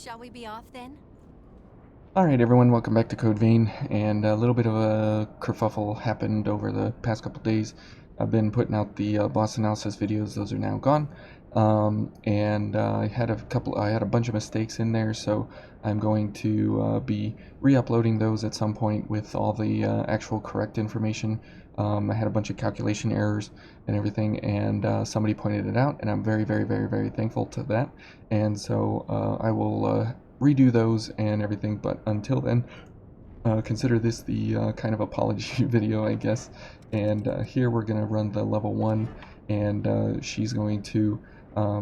Shall we be off then? Alright everyone, welcome back to Code Vein, and a little bit of a kerfuffle happened over the past couple days. I've been putting out the boss analysis videos; those are now gone. And I had a bunch of mistakes in there, so I'm going to be re-uploading those at some point with all the actual correct information. I had a bunch of calculation errors and everything, and somebody pointed it out, and I'm very, very, very, very thankful to that. And so I will redo those and everything, but until then, consider this the kind of apology video, I guess. And here we're going to run the level 1, and she's going to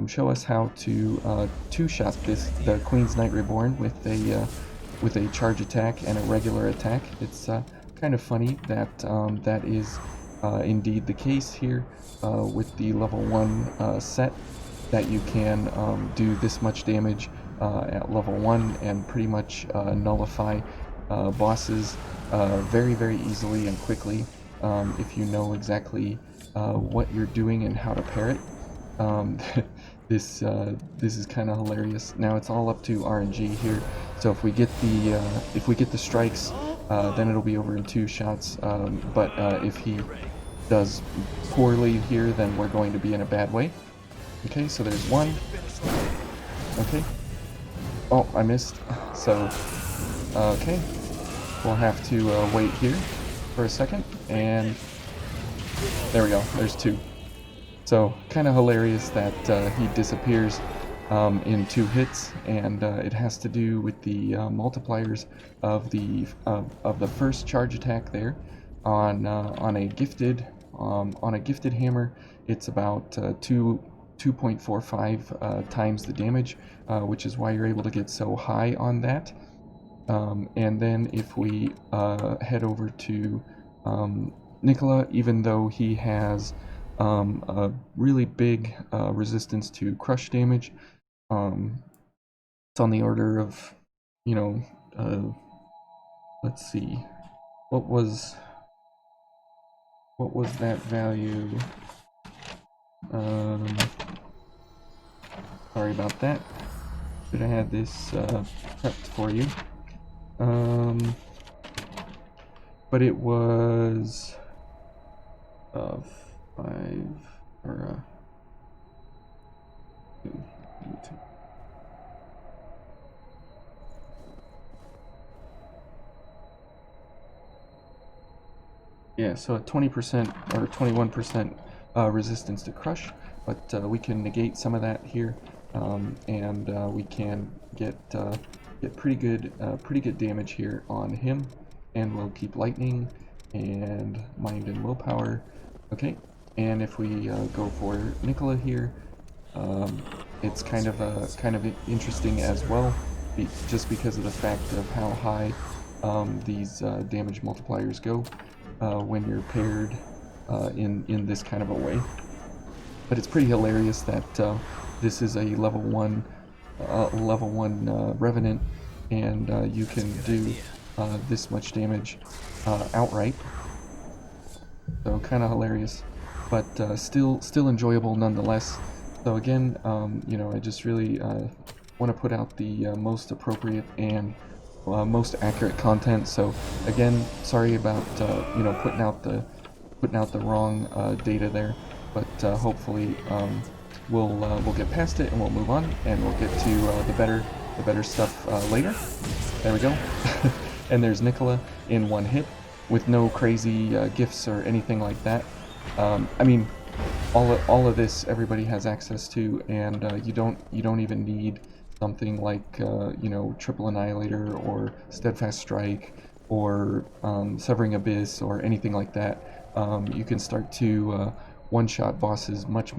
show us how to two-shot the Queen's Knight Reborn with a charge attack and a regular attack. It's kind of funny that that is indeed the case here with the level 1 set, that you can do this much damage at level 1 and pretty much nullify bosses very, very easily and quickly if you know exactly what you're doing and how to pair it. This is kind of hilarious. Now it's all up to RNG here. So if we get the strikes, then it'll be over in 2 shots. But if he does poorly here, then we're going to be in a bad way. Okay, so there's 1. Okay. Oh, I missed. So, okay. We'll have to wait here for a second, and there we go. There's 2. So, kind of hilarious that he disappears in 2 hits, and it has to do with the multipliers of the first charge attack there on a gifted hammer. It's about 2.45 times the damage, which is why you're able to get so high on that. And then if we head over to Nicola, even though he has a really big resistance to crush damage, it's on the order of, let's see, what was that value? Sorry about that. Should have had this prepped for you. But it was 5 or 2. Yeah, so a 20% or 21% resistance to crush, but we can negate some of that here, and we can get pretty good damage here on him, and we'll keep lightning and mind and willpower. Okay, and if we go for Nicola here, it's kind of interesting as well, just because of the fact of how high these damage multipliers go when you're paired in this kind of a way. But it's pretty hilarious that this is a level 1 Revenant, and you can do this much damage outright. So kind of hilarious, but still enjoyable nonetheless. So again, I just really want to put out the most appropriate and most accurate content. So again, sorry about putting out the wrong data there, but hopefully we'll get past it and we'll move on, and we'll get to the better stuff later. There we go. And there's Nicola in 1 hit with no crazy gifts or anything like that. I mean, all of this everybody has access to, and you don't even need something like Triple Annihilator or Steadfast Strike or Severing Abyss or anything like that. You can start to one-shot bosses much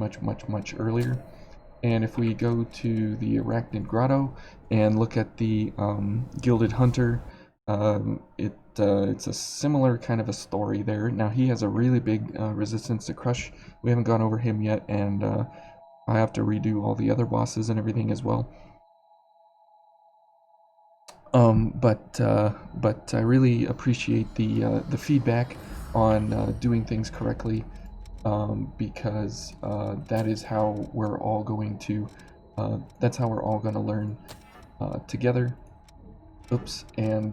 earlier. And if we go to the Arachnid Grotto and look at the Gilded Hunter, it's a similar kind of a story there. Now he has a really big resistance to crush. We haven't gone over him yet, and I have to redo all the other bosses and everything as well. But I really appreciate the feedback on doing things correctly, because that is how we're all going to that's how we're all going to learn together. Oops, and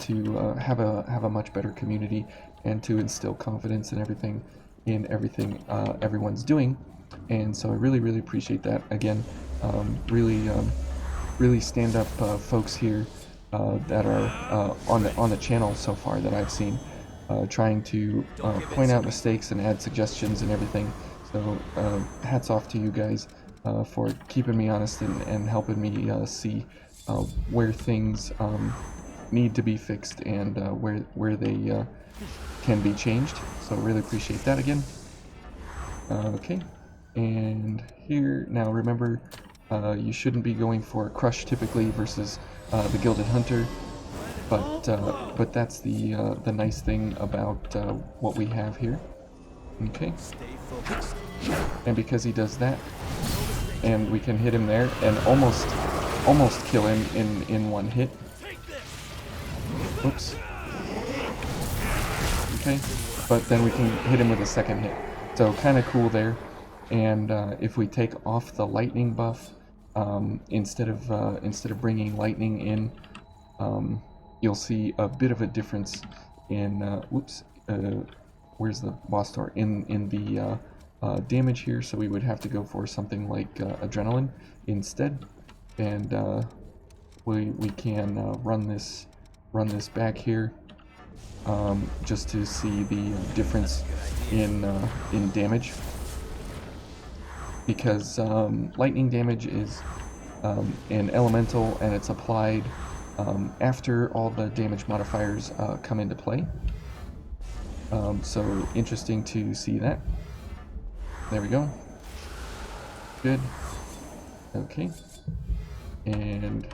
to have a much better community, and to instill confidence in everything everyone's doing. And so I really appreciate that. Again, really stand up folks here that are on the channel so far that I've seen, trying to point out mistakes and add suggestions and everything. So hats off to you guys for keeping me honest and helping me see where things need to be fixed, and where they can be changed. So really appreciate that again. Okay, and here now, remember, you shouldn't be going for Crush typically versus the Gilded Hunter, but that's the nice thing about what we have here. Okay, and because he does that, and we can hit him there and almost kill him in one hit. Oops. Okay, but then we can hit him with a second hit. So kind of cool there. And if we take off the lightning buff, instead of bringing lightning in, you'll see a bit of a difference in where's the boss door in the damage here. So we would have to go for something like adrenaline instead, and we can run this back here, just to see the difference in damage, because lightning damage is an elemental, and it's applied after all the damage modifiers come into play. So interesting to see that. There we go. Good. Okay. And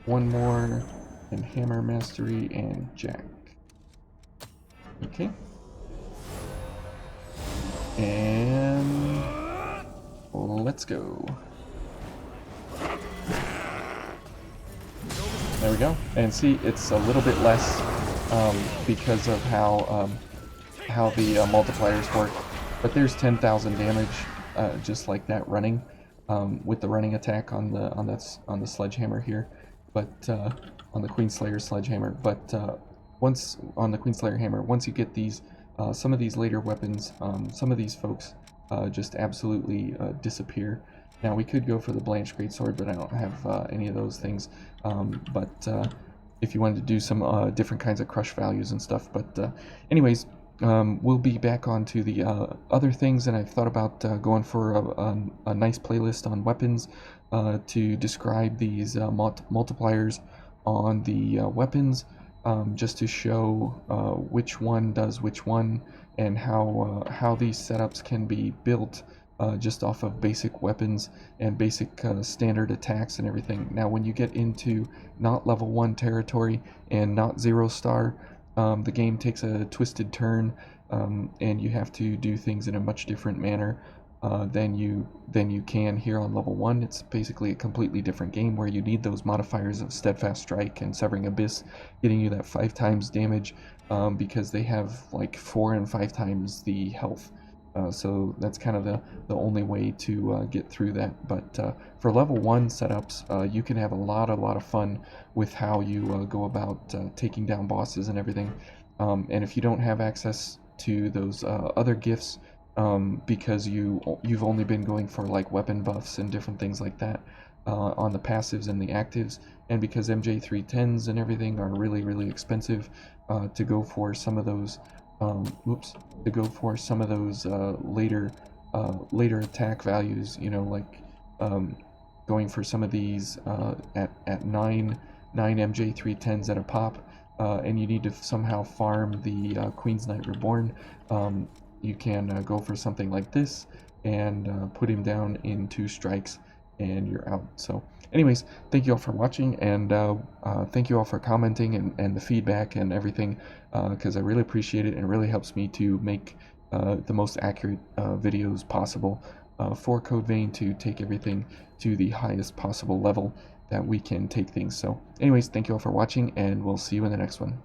one more, and hammer mastery and jack. Okay. And let's go. There we go. And see, it's a little bit less because of how the multipliers work. But there's 10,000 damage just like that running, with the running attack on the sledgehammer here, but on the Queenslayer sledgehammer. But once on the Queenslayer hammer, once you get these some of these later weapons, some of these folks just absolutely disappear. Now we could go for the Blanche Greatsword, but I don't have any of those things. But if you wanted to do some different kinds of crush values and stuff. But anyways, we'll be back onto the other things, and I've thought about going for a nice playlist on weapons to describe these multipliers on the weapons, just to show which one does which one, and how these setups can be built just off of basic weapons and basic standard attacks and everything. Now when you get into not level 1 territory and not 0-star, the game takes a twisted turn, and you have to do things in a much different manner than you can here on level 1. It's basically a completely different game, where you need those modifiers of Steadfast Strike and Severing Abyss, getting you that 5 times damage, because they have like 4 and 5 times the health. So that's kind of the only way to get through that. But for level 1 setups, you can have a lot of fun with how you go about taking down bosses and everything. And if you don't have access to those other gifts, because you've only been going for like weapon buffs and different things like that on the passives and the actives, and because MJ310s and everything are really expensive, to go for some of those later attack values, you know, like going for some of these at 9 MJ310s at a pop, and you need to somehow farm the Queen's Knight Reborn. You can go for something like this and put him down in 2 strikes, and you're out. So anyways, thank you all for watching, and thank you all for commenting and the feedback and everything, because I really appreciate it, and it really helps me to make the most accurate videos possible for Code Vein, to take everything to the highest possible level that we can take things. So anyways, thank you all for watching, and we'll see you in the next one.